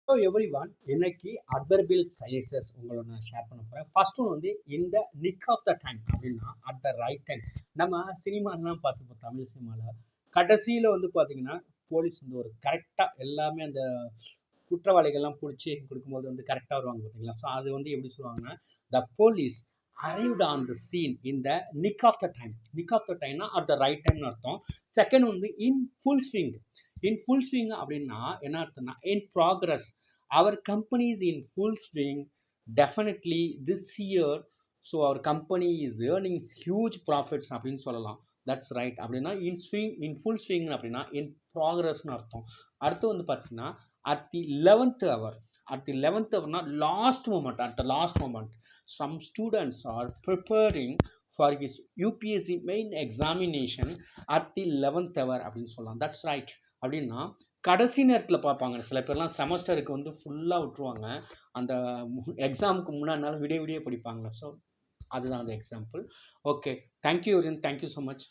Hello everyone, இன்னைக்கு adverbial phrases உங்களோட நான் ஷேர் பண்ண போகிறேன். ஃபர்ஸ்ட் ஒன் வந்து இந்த நிக் ஆஃப் த டைம் அப்படின்னா அட் த ரைட் டைம். நம்ம சினிமாலாம் பார்த்துப்போம், தமிழ் சினிமாவில் கடைசியில் வந்து பார்த்தீங்கன்னா போலீஸ் வந்து ஒரு கரெக்டாக எல்லாமே அந்த குற்றவாளிகள்லாம் பிடிச்சி கொடுக்கும்போது வந்து கரெக்டாக வருவாங்க பார்த்தீங்களா. ஸோ அது வந்து எப்படி சொல்லுவாங்கன்னா, the police arrived on the scene in the nick of the time. nick of the time at the right time அர்த்தம். செகண்ட் வந்து in full swing. in full swing அப்படின்னா என்ன அர்த்தம்னா in progress. our company is in full swing. Definitely this year, so our company is earning huge profits அப்படின்னு சொல்லலாம். That's right. அப்படின்னா in swing, in full swing அப்படின்னா in ப்ராக்ரஸ்னு அர்த்தம். அடுத்து வந்து பார்த்தீங்கன்னா at the 11th hour. at the 11th hour na last moment, at the last moment some students are preparing for his UPSC main examination at the 11th hour அப்படின்னு சொல்லலாம். That's right. அப்படின்னா கடைசி நேரத்தில் பார்ப்பாங்க. சில பேர்லாம் செமஸ்டருக்கு வந்து ஃபுல்லாக விட்டுருவாங்க, அந்த எக்ஸாமுக்கு முன்னாடி நாள் விடிய விடிய படிப்பாங்க. ஸோ அதுதான் அந்த example. Okay, thank you, thank you so much.